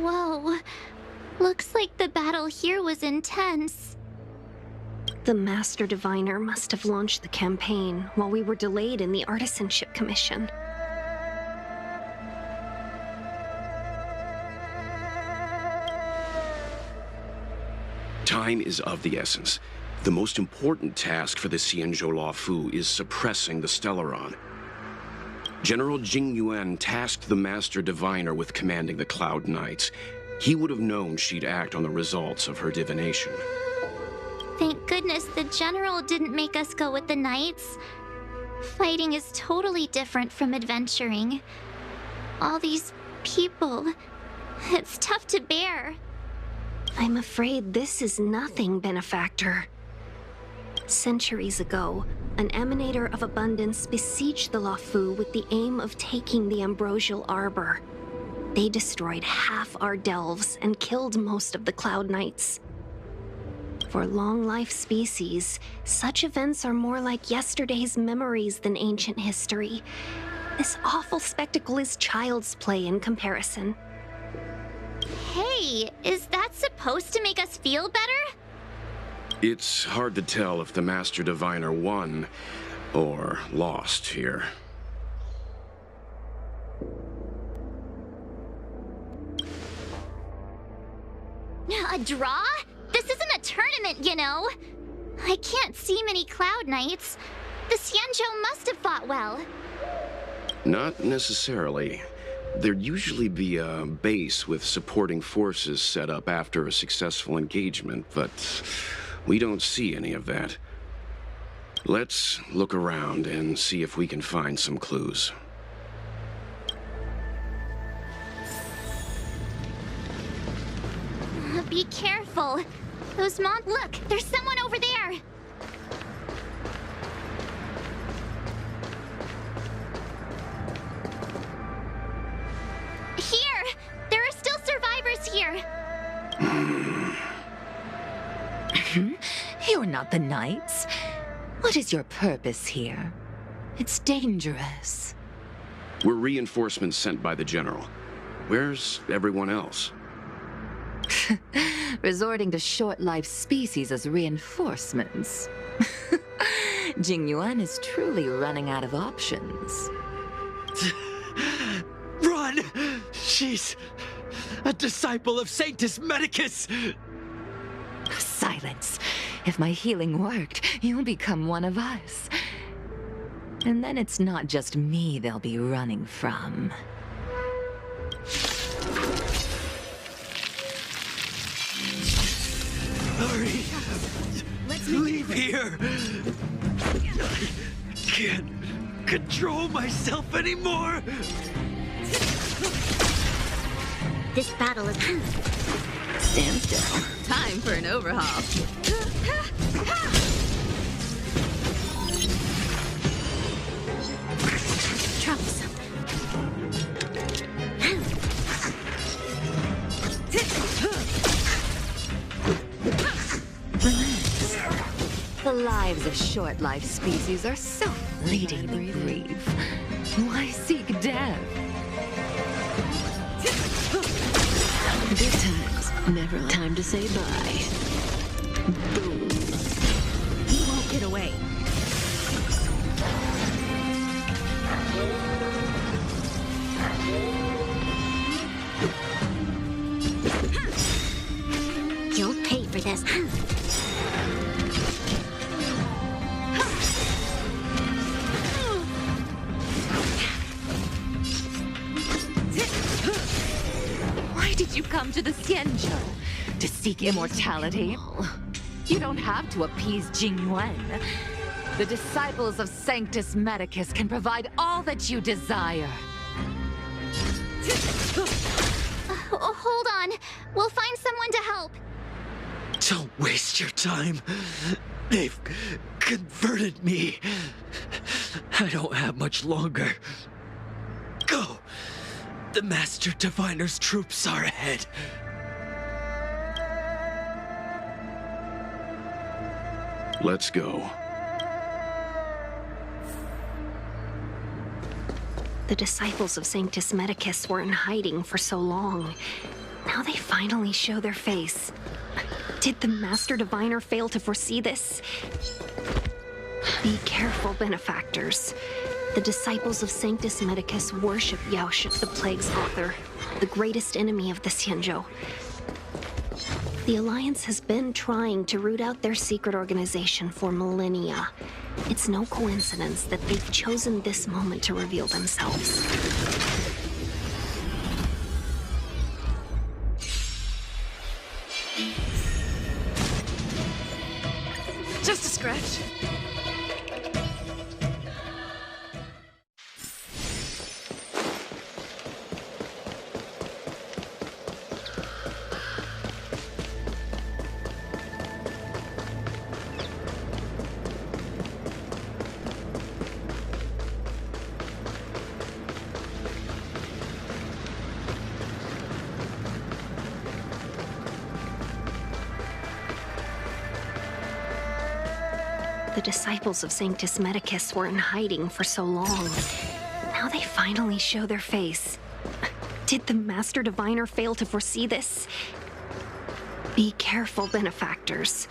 Whoa. Looks like the battle here was intense. The Master Diviner must have launched the campaign while we were delayed in the Artisanship Commission. Time is of the essence. The most important task for the Xianzou Luofu is suppressing the Stellaron. General Jing Yuan tasked the Master Diviner with commanding the Cloud Knights. He would have known she'd act on the results of her divination. Thank goodness the General didn't make us go with the Knights. Fighting is totally different from adventuring. All these people, it's tough to bear. I'm afraid this is nothing, Benefactor. Centuries ago, an Emanator of Abundance besieged the Luofu with the aim of taking the Ambrosial Arbor. They destroyed half our delves and killed most of the Cloud Knights. For long-life species, such events are more like yesterday's memories than ancient history. This awful spectacle is child's play in comparison. Hey, is that supposed to make us feel better? It's hard to tell if the Master Diviner won or lost here. A draw? This isn't a tournament, you know. I can't see many Cloud Knights. The Xianzhou must have fought well. Not necessarily. There'd usually be a base with supporting forces set up after a successful engagement, but we don't see any of that. Let's look around and see if we can find some clues. Be careful. Those Look, there's someone over there. Here! There are still survivors here. You're not the Knights. What is your purpose here? It's dangerous. We're reinforcements sent by the General. Where's everyone else? Resorting to short-lived species as reinforcements. Jing Yuan is truly running out of options. Run! She's a disciple of Sanctus Medicus! Silence. If my healing worked, you'll become one of us. And then it's not just me they'll be running from. Hurry! Leave here! I can't control myself anymore! This battle is... Stand still. Time for an overhaul. Troublesome. The lives of short-lived species are so fleetingly brief. Why seek death? Good times. Never time to say bye. Boom. You won't get away. You'll pay for this. Why did you come to the Xianzhou? To seek immortality? You don't have to appease Jing Yuan. The disciples of Sanctus Medicus can provide all that you desire. Hold on. We'll find someone to help. Don't waste your time. They've converted me. I don't have much longer. Go! The Master Diviner's troops are ahead. Let's go. The disciples of Sanctus Medicus were in hiding for so long. Now they finally show their face. Did the Master Diviner fail to foresee this? Be careful, benefactors. The disciples of Sanctus Medicus worship Yaoshi, the Plague's author, the greatest enemy of the Xianzou. The Alliance has been trying to root out their secret organization for millennia. It's no coincidence that they've chosen this moment to reveal themselves. Just a scratch. The disciples of Sanctus Medicus were in hiding for so long. Now they finally show their face. Did the Master Diviner fail to foresee this? Be careful, benefactors.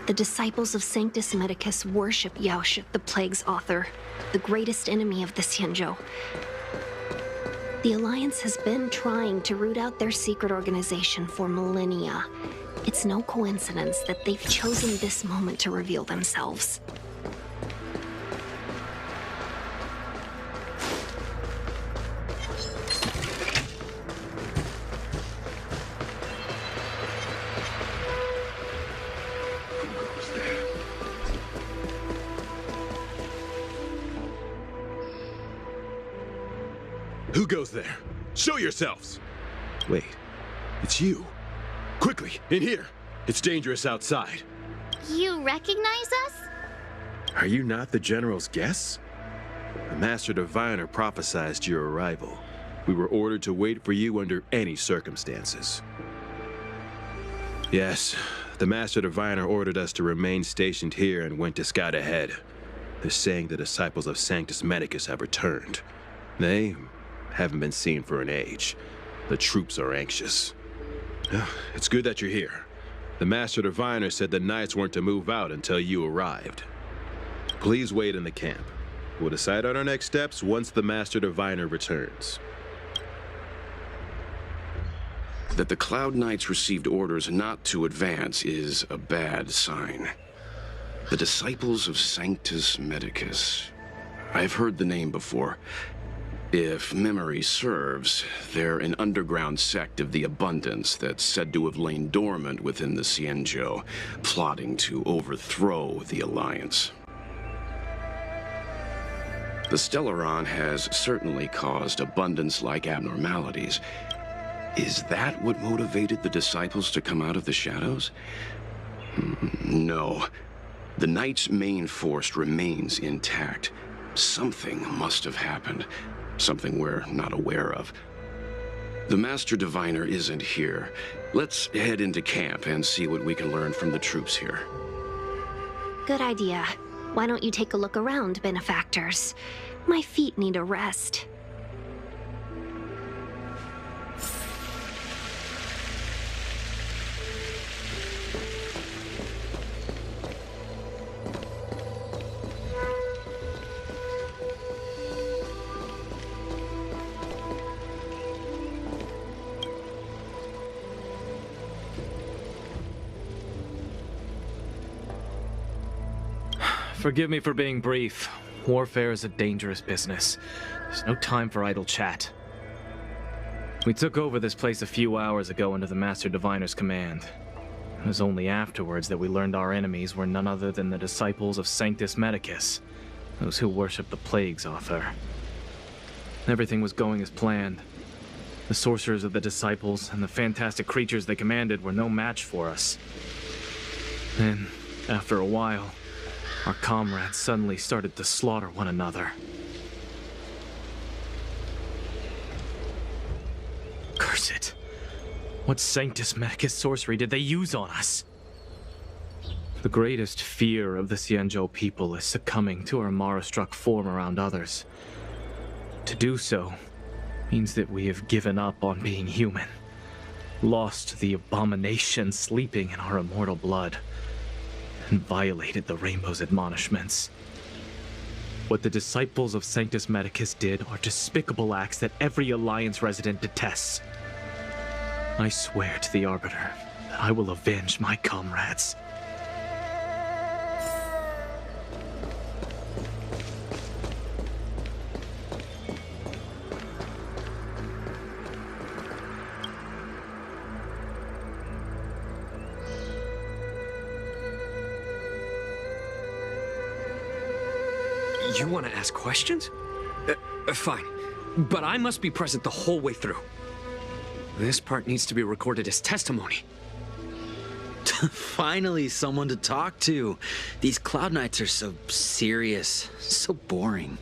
The disciples of Sanctus Medicus worship Yaoshi, the Plague's author, the greatest enemy of the Xianzou. The Alliance has been trying to root out their secret organization for millennia. It's no coincidence that they've chosen this moment to reveal themselves. Who goes there? Show yourselves! Wait, it's you. Quickly, in here! It's dangerous outside. You recognize us? Are you not the General's guests? The Master Diviner prophesied your arrival. We were ordered to wait for you under any circumstances. Yes, the Master Diviner ordered us to remain stationed here and went to scout ahead. They're saying the disciples of Sanctus Medicus have returned. They haven't been seen for an age. The troops are anxious. It's good that you're here. The Master Diviner said the Knights weren't to move out until you arrived. Please wait in the camp. We'll decide on our next steps once the Master Diviner returns. That the Cloud Knights received orders not to advance is a bad sign. The disciples of Sanctus Medicus. I've heard the name before. If memory serves, they're an underground sect of the Abundance that's said to have lain dormant within the Xianzou, plotting to overthrow the Alliance. The Stellaron has certainly caused Abundance-like abnormalities. Is that what motivated the disciples to come out of the shadows? No. The Knight's main force remains intact. Something must have happened. Something we're not aware of. The Master Diviner isn't here. Let's head into camp and see what we can learn from the troops here. Good idea. Why don't you take a look around, benefactors? My feet need a rest. Forgive me for being brief. Warfare is a dangerous business. There's no time for idle chat. We took over this place a few hours ago under the Master Diviner's command. It was only afterwards that we learned our enemies were none other than the disciples of Sanctus Medicus, those who worship the Plague's author. Everything was going as planned. The sorcerers of the disciples and the fantastic creatures they commanded were no match for us. Then, after a while, our comrades suddenly started to slaughter one another. Curse it. What Sanctus Medicus sorcery did they use on us? The greatest fear of the Xianzou people is succumbing to our Mara-struck form around others. To do so means that we have given up on being human. lost the abomination sleeping in our immortal blood, and violated the Rainbow's admonishments. What the disciples of Sanctus Medicus did are despicable acts that every Alliance resident detests. I swear to the Arbiter that I will avenge my comrades. You want to ask questions? Fine. But I must be present the whole way through. This part needs to be recorded as testimony. Finally, someone to talk to. These Cloud Knights are so serious, so boring.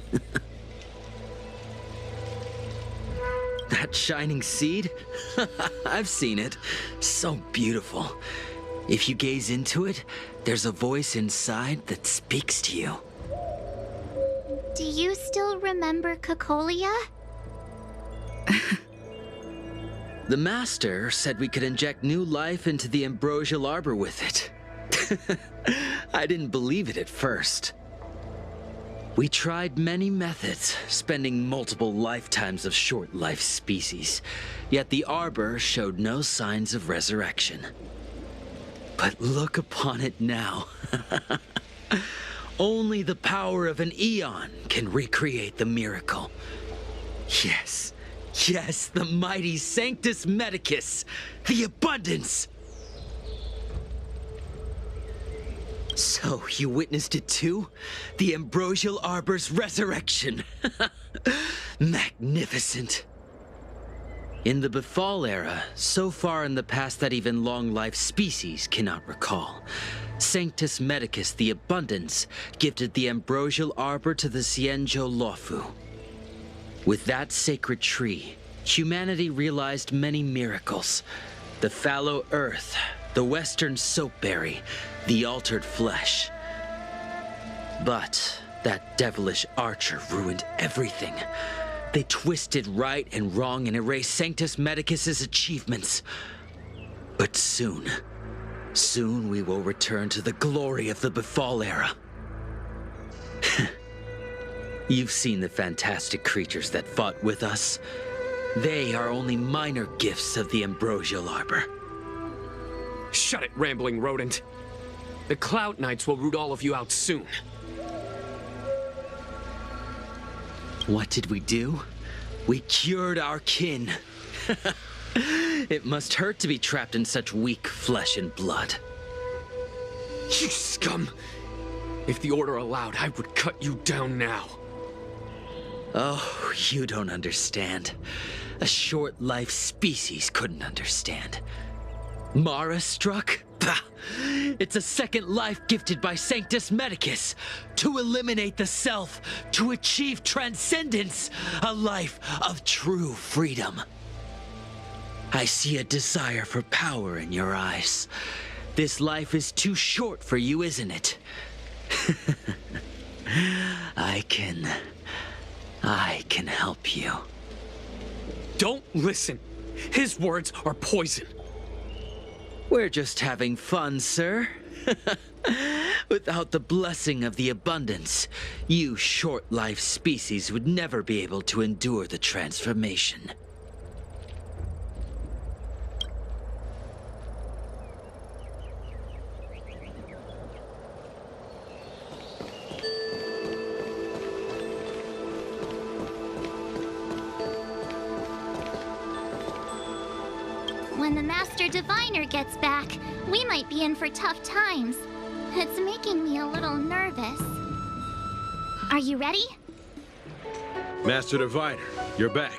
That shining seed? I've seen it. So beautiful. If you gaze into it, there's a voice inside that speaks to you. Do you still remember Cocolia? The Master said we could inject new life into the ambrosial arbor with it. I didn't believe it at first. We tried many methods, spending multiple lifetimes of short-life species, yet the arbor showed no signs of resurrection. But look upon it now. Only the power of an eon can recreate the miracle. Yes, yes, the mighty Sanctus Medicus, the abundance. So, you witnessed it too? The ambrosial arbor's resurrection. Magnificent. In the Befall era, so far in the past that even long-life species cannot recall, Sanctus Medicus, the Abundance, gifted the ambrosial arbor to the Xianzou Luofu. With that sacred tree, humanity realized many miracles. The fallow earth, the western soapberry, the altered flesh. But that devilish archer ruined everything. They twisted right and wrong and erased Sanctus Medicus's achievements. But soon we will return to the glory of the Befall era. You've seen the fantastic creatures that fought with us. They are only minor gifts of the ambrosial arbor. Shut it, rambling rodent. The Cloud Knights will root all of you out soon. What did we do? We cured our kin. It must hurt to be trapped in such weak flesh and blood. You scum! If the Order allowed, I would cut you down now. Oh, you don't understand. A short-life species couldn't understand. Mara struck? Bah! It's a second life gifted by Sanctus Medicus to eliminate the self, to achieve transcendence, a life of true freedom. I see a desire for power in your eyes. This life is too short for you, isn't it? I can help you. Don't listen. His words are poison. We're just having fun, sir. Without the blessing of the abundance, you short-life species would never be able to endure the transformation. When the Master Diviner gets back, we might be in for tough times. It's making me a little nervous. Are you ready? Master Diviner, you're back.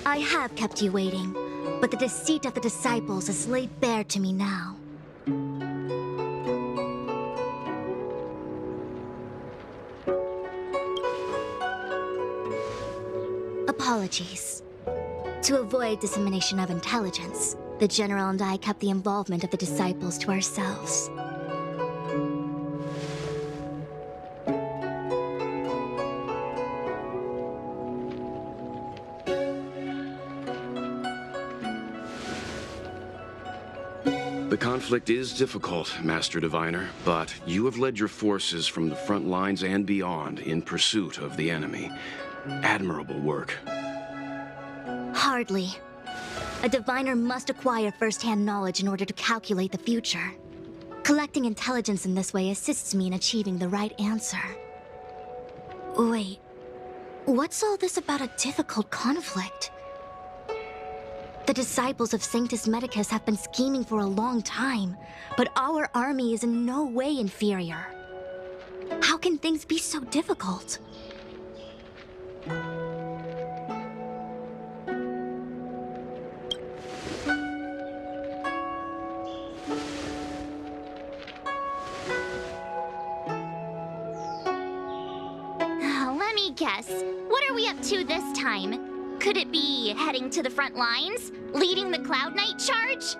I have kept you waiting, but the deceit of the disciples is laid bare to me now. Apologies. To avoid dissemination of intelligence, the General and I kept the involvement of the disciples to ourselves. The conflict is difficult, Master Diviner, but you have led your forces from the front lines and beyond in pursuit of the enemy. Admirable work. Hardly. A diviner must acquire first-hand knowledge in order to calculate the future. Collecting intelligence in this way assists me in achieving the right answer. Wait, what's all this about a difficult conflict? The disciples of Sanctus Medicus have been scheming for a long time, but our army is in no way inferior. How can things be so difficult? Let me guess. What are we up to this time? Could it be heading to the front lines? Leading the Cloud Knight charge?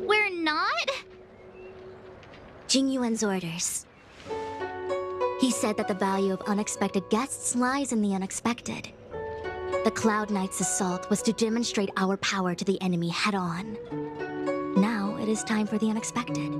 We're not? Jingyuan's orders. He said that the value of unexpected guests lies in the unexpected. The Cloud Knight's assault was to demonstrate our power to the enemy head-on. Now it is time for the unexpected.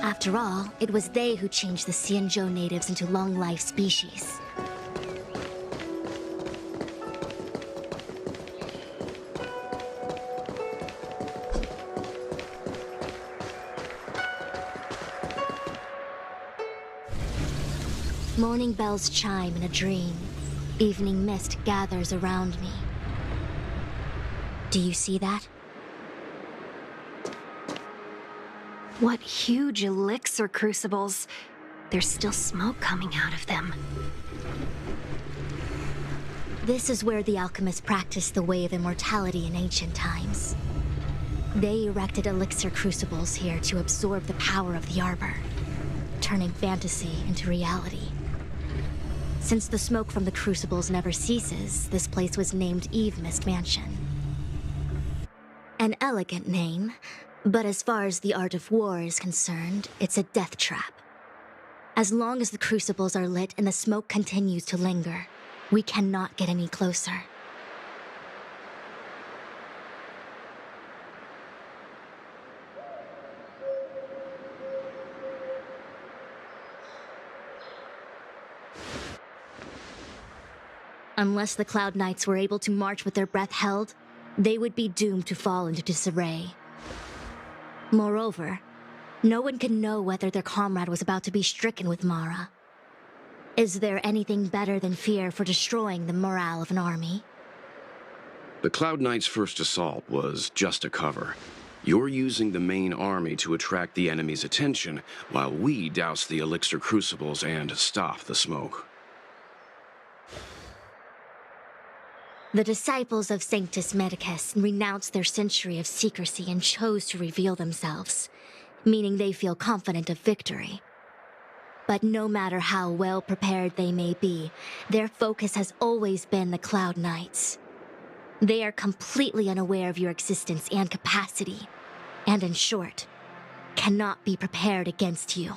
After all, it was they who changed the Xianzhou natives into long-life species. Morning bells chime in a dream. Evening mist gathers around me. Do you see that? What huge elixir crucibles. There's still smoke coming out of them. This is where the alchemists practiced the way of immortality in ancient times. They erected elixir crucibles here to absorb the power of the arbor, turning fantasy into reality. Since the smoke from the crucibles never ceases, this place was named Eve Mist Mansion. An elegant name, but as far as the art of war is concerned, it's a death trap. As long as the crucibles are lit and the smoke continues to linger, we cannot get any closer. Unless the Cloud Knights were able to march with their breath held, they would be doomed to fall into disarray. Moreover, no one can know whether their comrade was about to be stricken with Mara. Is there anything better than fear for destroying the morale of an army? The Cloud Knight's first assault was just a cover. You're using the main army to attract the enemy's attention, while we douse the elixir crucibles and stop the smoke. The disciples of Sanctus Medicus renounced their century of secrecy and chose to reveal themselves, meaning they feel confident of victory. But no matter how well prepared they may be, their focus has always been the Cloud Knights. They are completely unaware of your existence and capacity, and in short, cannot be prepared against you.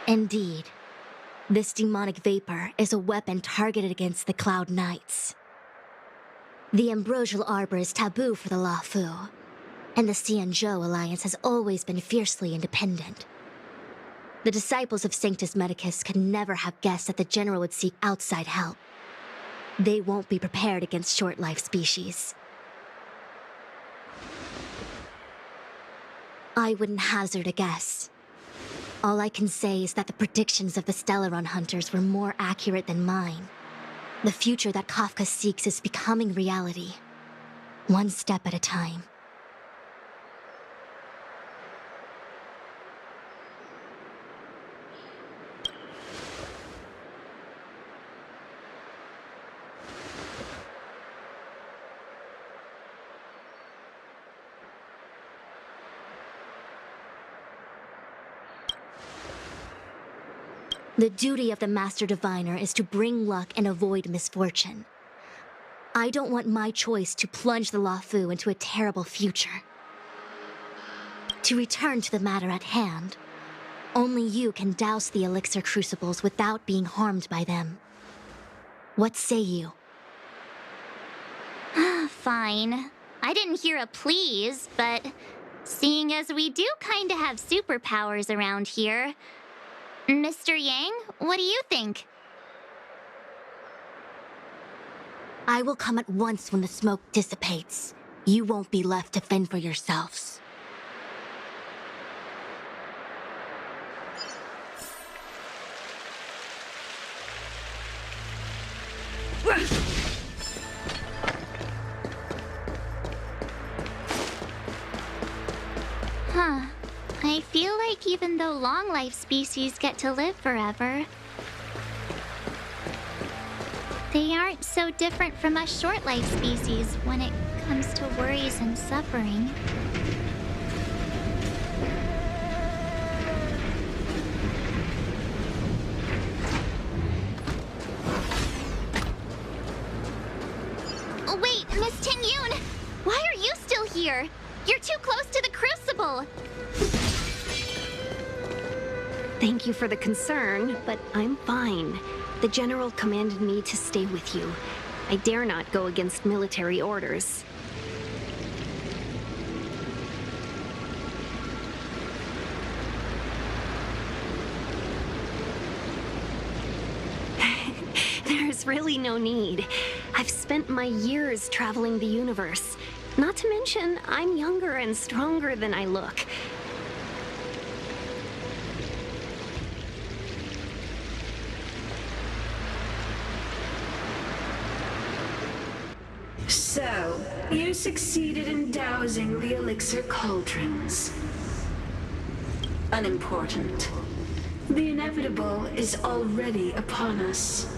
Indeed, this demonic vapor is a weapon targeted against the Cloud Knights. The ambrosial arbor is taboo for the Luofu, and the Xianzhou alliance has always been fiercely independent. The disciples of Sanctus Medicus could never have guessed that the general would seek outside help. They won't be prepared against short-life species. I wouldn't hazard a guess. All I can say is that the predictions of the Stellaron hunters were more accurate than mine. The future that Kafka seeks is becoming reality, one step at a time. The duty of the Master Diviner is to bring luck and avoid misfortune. I don't want my choice to plunge the Luofu into a terrible future. To return to the matter at hand, only you can douse the elixir crucibles without being harmed by them. What say you? Fine. I didn't hear a please, but seeing as we do kinda have superpowers around here, Mr. Yang, what do you think? I will come at once when the smoke dissipates. You won't be left to fend for yourselves. Huh. I feel like even though long-life species get to live forever, they aren't so different from us short-life species when it comes to worries and suffering. Oh, wait, Miss Ting-Yun! Why are you still here? You're too close to the crucible! Thank you for the concern, but I'm fine. The General commanded me to stay with you. I dare not go against military orders. There's really no need. I've spent my years traveling the universe. Not to mention, I'm younger and stronger than I look. So, you succeeded in dousing the elixir cauldrons. Unimportant. The inevitable is already upon us.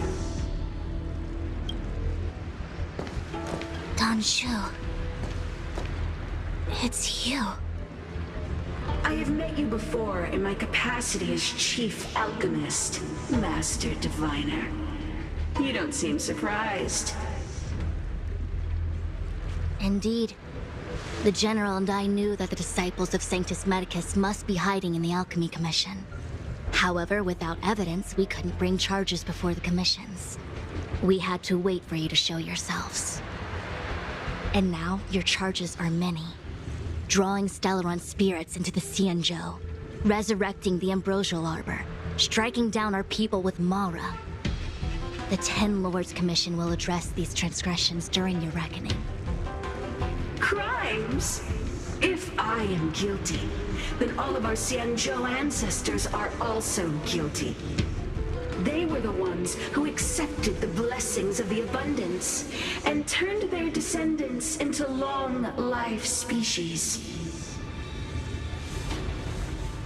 Danshu. It's you. I have met you before in my capacity as Chief Alchemist, Master Diviner. You don't seem surprised. Indeed. The General and I knew that the disciples of Sanctus Medicus must be hiding in the Alchemy Commission. However, without evidence, we couldn't bring charges before the commissions. We had to wait for you to show yourselves. And now, your charges are many. Drawing Stellaron spirits into the Xianzou, resurrecting the Ambrosial Arbor, striking down our people with Mara. The Ten Lords Commission will address these transgressions during your reckoning. Crimes? If I am guilty, then all of our Xianzou ancestors are also guilty. They were the ones who accepted the blessings of the abundance and turned their descendants into long-life species.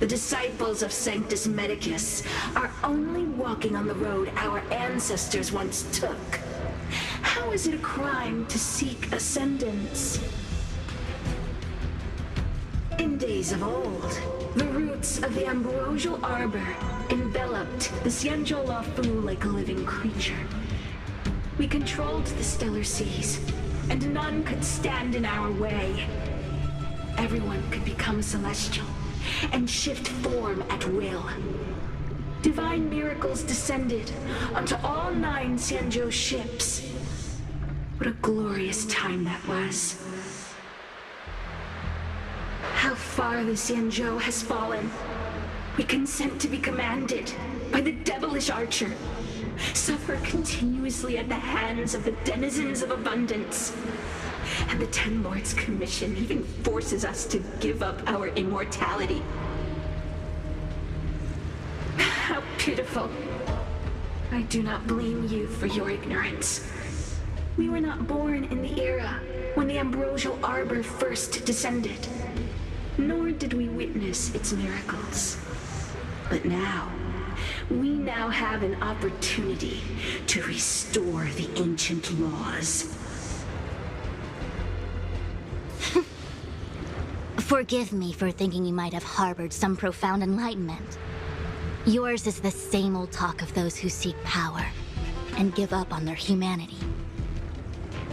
The disciples of Sanctus Medicus are only walking on the road our ancestors once took. How is it a crime to seek ascendance? In days of old, the roots of the Ambrosial Arbor enveloped the Xianzou Luofu like a living creature. We controlled the stellar seas, and none could stand in our way. Everyone could become a celestial and shift form at will. Divine miracles descended onto all 9 Xianzou ships. What a glorious time that was. How far the Xianzou has fallen. We consent to be commanded by the devilish archer. Suffer continuously at the hands of the denizens of abundance. And the Ten Lords' Commission even forces us to give up our immortality. How pitiful. I do not blame you for your ignorance. We were not born in the era when the Ambrosial Arbor first descended, nor did we witness its miracles. But now, we now have an opportunity to restore the ancient laws. Forgive me for thinking you might have harbored some profound enlightenment. Yours is the same old talk of those who seek power and give up on their humanity.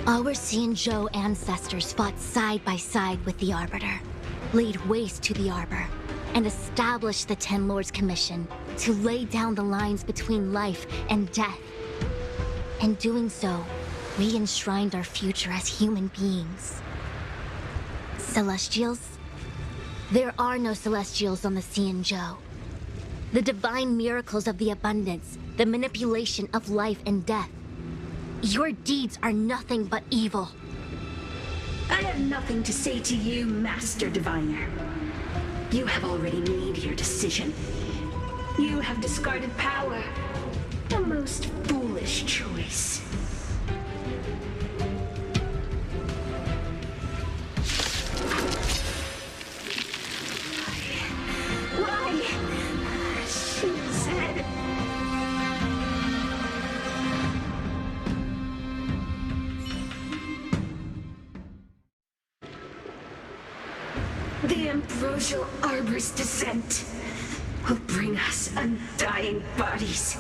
Our Xianzou ancestors fought side by side with the Arbiter, laid waste to the Arbor, and established the Ten Lords Commission to lay down the lines between life and death. In doing so, we enshrined our future as human beings. Celestials? There are no Celestials on the Xianzou. The divine miracles of the abundance, the manipulation of life and death. Your deeds are nothing but evil. I have nothing to say to you, Master Diviner. You have already made your decision. You have discarded power. A most foolish choice. Why? She said... The Ambrosial Arbor's descent will bring us undying bodies.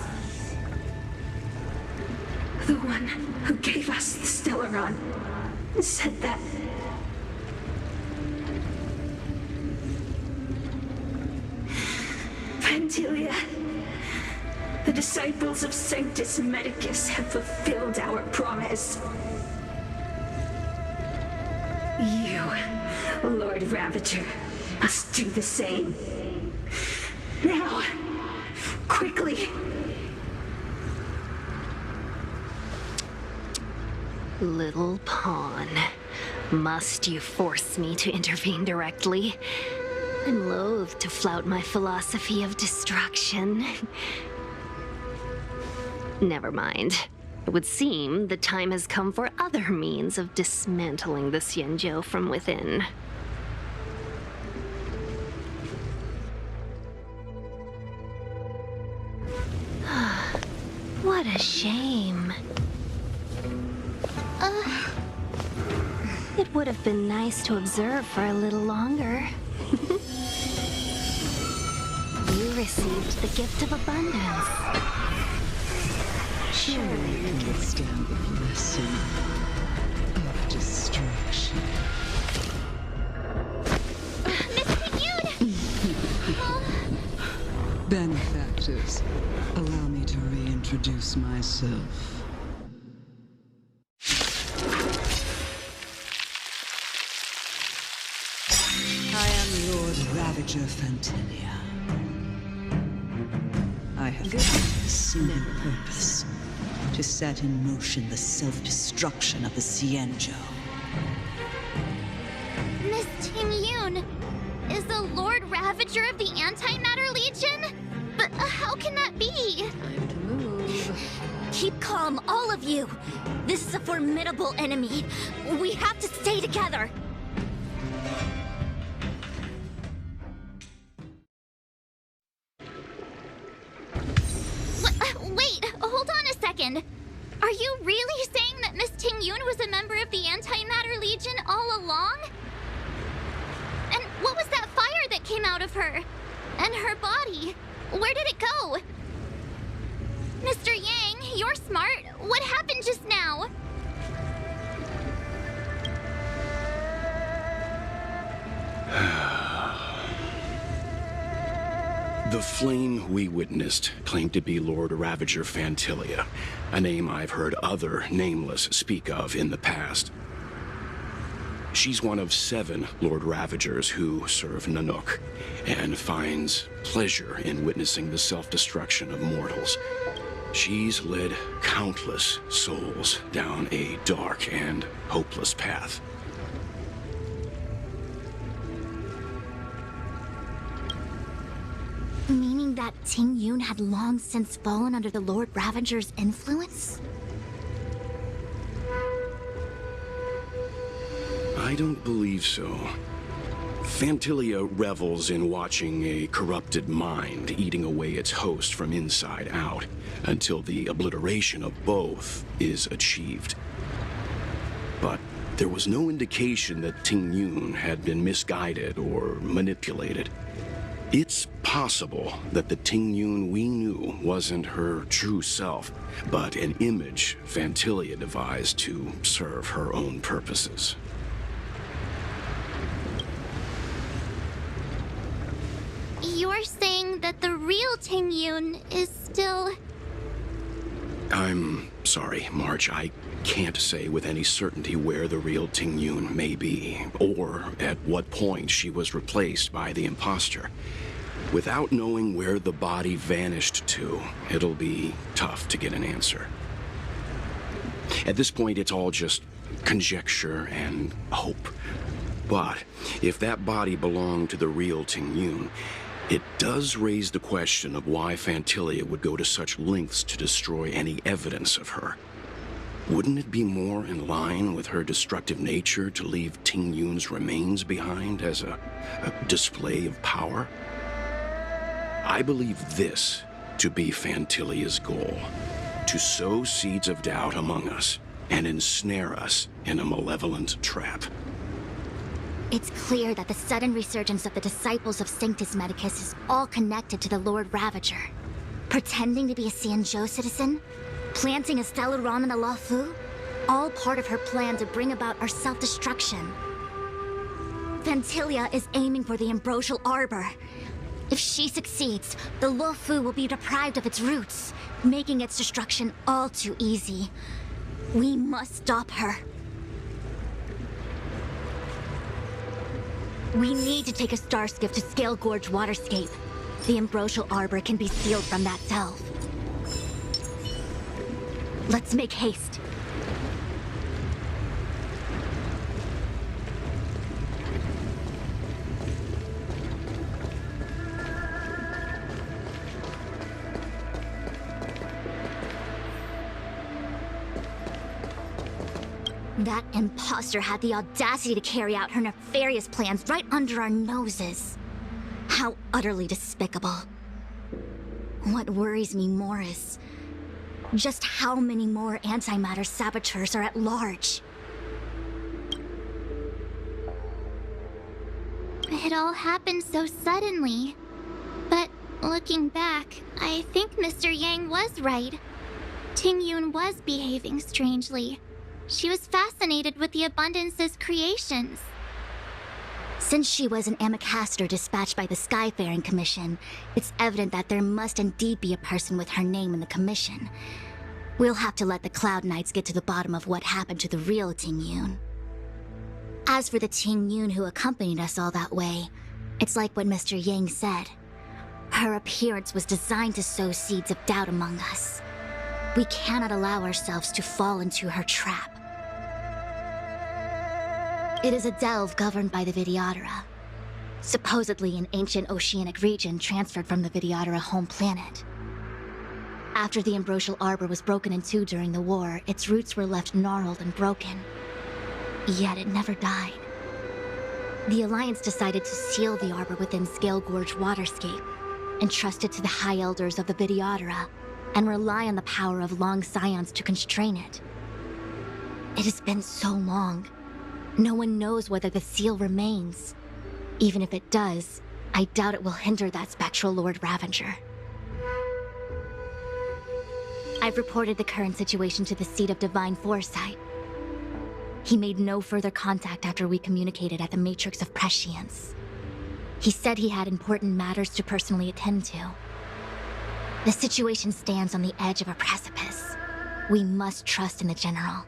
The one who gave us the Stellaron said that... Vantilia, the disciples of Sanctus Medicus have fulfilled our promise. You, Lord Ravager, must do the same. Now, quickly. Little pawn. Must you force me to intervene directly? I'm loath to flout my philosophy of destruction. Never mind. It would seem the time has come for other means of dismantling the Xianzou from within. What a shame. It would have been nice to observe for a little longer. You received the gift of abundance. Surely you can stand the blessing of destruction. Benefactors, allow me to reintroduce myself. I am Lord Ravager Fantilia. I have a single purpose: to set in motion the self-destruction of the Xianzou. Miss Ting Yun is the Lord Ravager of the Antimatter Legion? But how can that be? Time to move. Keep calm, all of you. This is a formidable enemy. We have to stay together. Wait, hold on a second. Are you really saying that Miss Ting Yun was a member of the Antimatter Legion all along? And what was that fire that came out of her? And her body? Where did it go? Mr. Yang, you're smart. What happened just now? The flame we witnessed claimed to be Lord Ravager Fantilia, a name I've heard other Nameless speak of in the past. She's one of 7 Lord Ravagers who serve Nanook, and finds pleasure in witnessing the self-destruction of mortals. She's led countless souls down a dark and hopeless path. that Ting Yun had long since fallen under the Lord Ravager's influence? I don't believe so. Phantilia revels in watching a corrupted mind eating away its host from inside out, until the obliteration of both is achieved. But there was no indication that Ting Yun had been misguided or manipulated. It's possible that the Ting Yun we knew wasn't her true self, but an image Phantilia devised to serve her own purposes. You're saying that the real Ting Yun is still... I'm sorry, March. I can't say with any certainty where the real Ting Yun may be, or at what point she was replaced by the imposter. Without knowing where the body vanished to, it'll be tough to get an answer. At this point, it's all just conjecture and hope. But if that body belonged to the real Ting Yun, it does raise the question of why Phantilia would go to such lengths to destroy any evidence of her. Wouldn't it be more in line with her destructive nature to leave Ting Yun's remains behind as a display of power? I believe this to be Phantilia's goal: to sow seeds of doubt among us and ensnare us in a malevolent trap. It's clear that the sudden resurgence of the disciples of Sanctus Medicus is all connected to the Lord Ravager. Pretending to be a Xianzhou citizen, planting a Stellaron in the Luofu, all part of her plan to bring about our self-destruction. Phantilia is aiming for the Ambrosial Arbor. If she succeeds, the Luofu will be deprived of its roots, making its destruction all too easy. We must stop her. We need to take a star skiff to Scale Gorge Waterscape. The Ambrosial Arbor can be sealed from that delve. Let's make haste. That imposter had the audacity to carry out her nefarious plans right under our noses. How utterly despicable. What worries me more is just how many more antimatter saboteurs are at large. It all happened so suddenly. But looking back, I think Mr. Yang was right. Ting Yun was behaving strangely. She was fascinated with the Abundance's creations. Since she was an Amicastor dispatched by the Skyfaring Commission, it's evident that there must indeed be a person with her name in the commission. We'll have to let the Cloud Knights get to the bottom of what happened to the real Ting Yun. As for the Ting Yun who accompanied us all that way, it's like what Mr. Yang said. Her appearance was designed to sow seeds of doubt among us. We cannot allow ourselves to fall into her trap. It is a delve governed by the Vidyadhara, supposedly an ancient oceanic region transferred from the Vidyadhara home planet. After the Ambrosial Arbor was broken in two during the war, its roots were left gnarled and broken. Yet it never died. The Alliance decided to seal the arbor within Scale Gorge Waterscape, entrust it to the High Elders of the Vidyadhara, and rely on the power of long scions to constrain it. It has been so long. No one knows whether the seal remains. Even if it does, I doubt it will hinder that spectral Lord Ravager. I've reported the current situation to the Seat of Divine Foresight. He made no further contact after we communicated at the Matrix of Prescience. He said he had important matters to personally attend to. The situation stands on the edge of a precipice. We must trust in the General.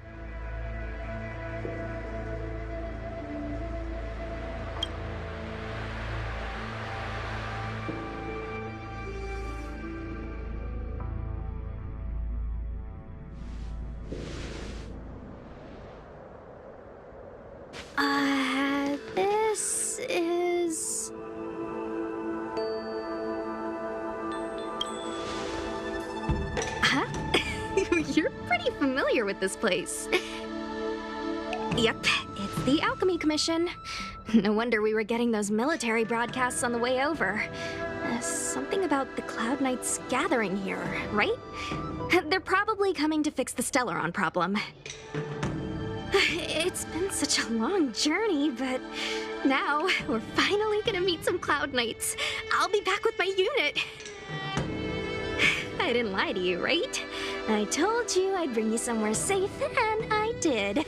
This is... pretty familiar with this place. Yep, it's the Alchemy Commission. No wonder we were getting those military broadcasts on the way over. Something about the Cloud Knights gathering here, right? They're probably coming to fix the Stellaron problem. It's been such a long journey, but now we're finally gonna meet some Cloud Knights. I'll be back with my unit. I didn't lie to you, right? I told you I'd bring you somewhere safe, and I did.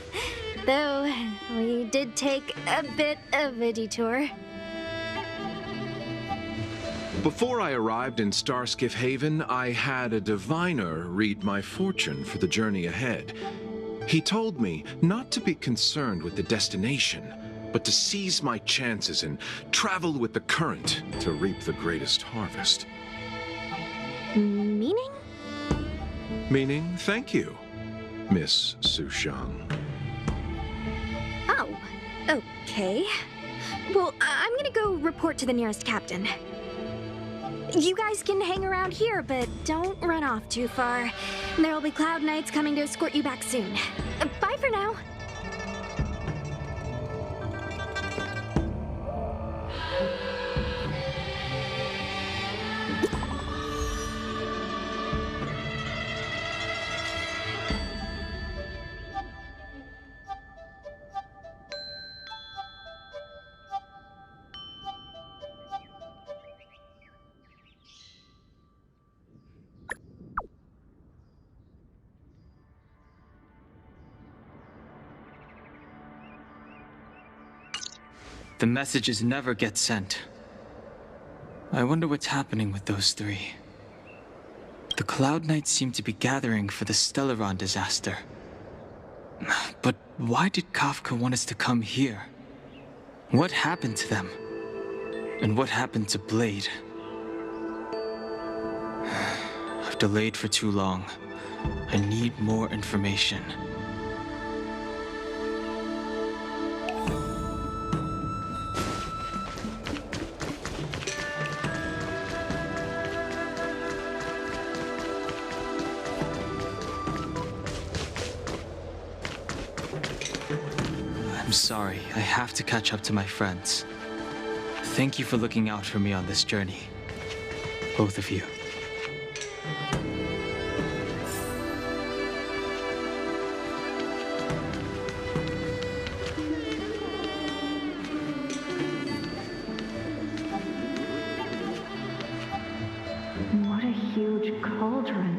Though, we did take a bit of a detour. Before I arrived in Starskiff Haven, I had a diviner read my fortune for the journey ahead. He told me not to be concerned with the destination, but to seize my chances and travel with the current to reap the greatest harvest. Meaning? Meaning, thank you, Miss Sushang. Oh, okay. Well, I'm gonna go report to the nearest captain. You guys can hang around here, but don't run off too far. There'll be Cloud Knights coming to escort you back soon. Bye for now. The messages never get sent. I wonder what's happening with those three. The Cloud Knights seem to be gathering for the Stellaron disaster. But why did Kafka want us to come here? What happened to them? And what happened to Blade? I've delayed for too long. I need more information. I'm sorry, I have to catch up to my friends. Thank you for looking out for me on this journey. Both of you. What a huge cauldron.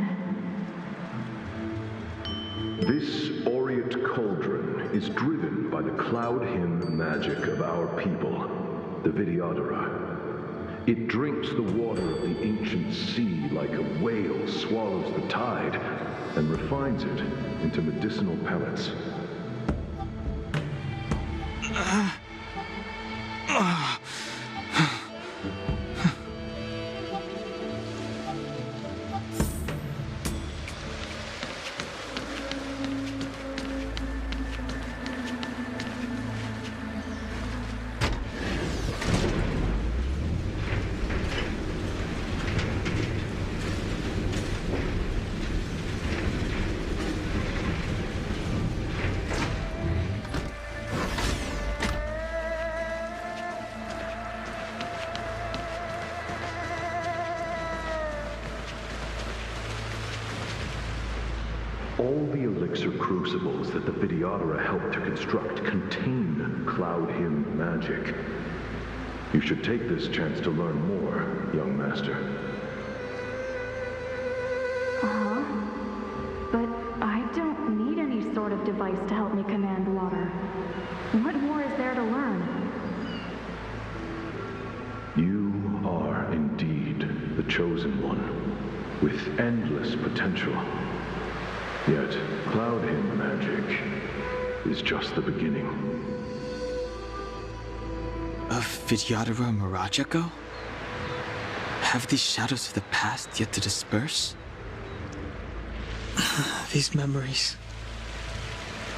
This aureate cauldron is driven by the cloud hymn magic of our people, the Vidyadhara. It drinks the water of the ancient sea like a whale swallows the tide and refines it into medicinal pellets. All the elixir crucibles that the Vidyadhara helped to construct contain cloud hymn magic. You should take this chance to learn more, young master. But I don't need any sort of device to help me command water. What more is there to learn? You are indeed the chosen one, with endless potential. Yet, cloud hymn magic is just the beginning. Of Vidyadhara Mirajago? Have these shadows of the past yet to disperse? These memories...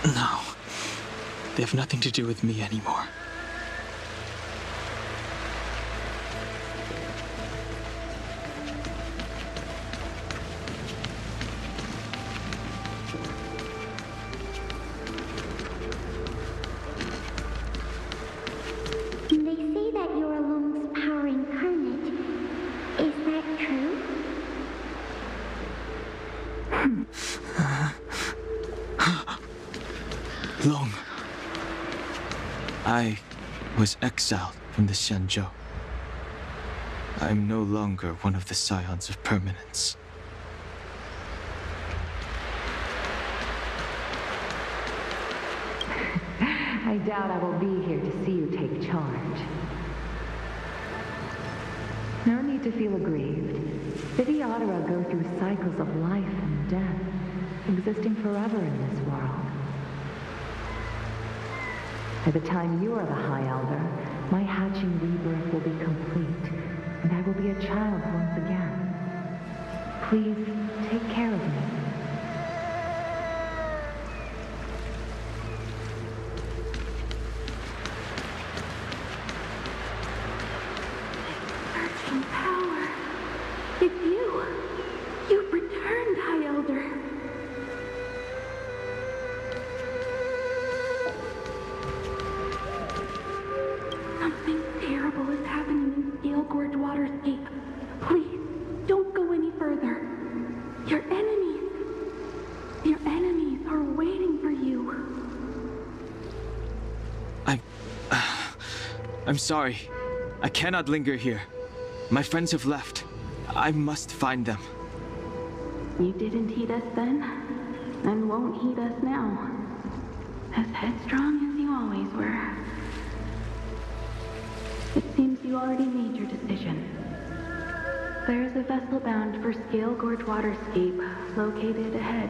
No. They have nothing to do with me anymore. Long. I was exiled from the Xianzhou. I'm no longer one of the Scions of Permanence. I doubt I will be here to see you take charge. No need to feel aggrieved. Biri-Biri go through cycles of life and death, existing forever in this world. By the time you are the High Elder, my hatching rebirth will be complete, and I will be a child once again. Please, take care of me. Searching power. It's you. You've returned, High Elder. Something terrible is happening in Scale Gorge Waterscape. Please, don't go any further. Your enemies are waiting for you. I'm sorry. I cannot linger here. My friends have left. I must find them. You didn't heed us then, and won't heed us now. As headstrong as you always were. It seems you already made your decision. There is a vessel bound for Scale Gorge Waterscape, located ahead.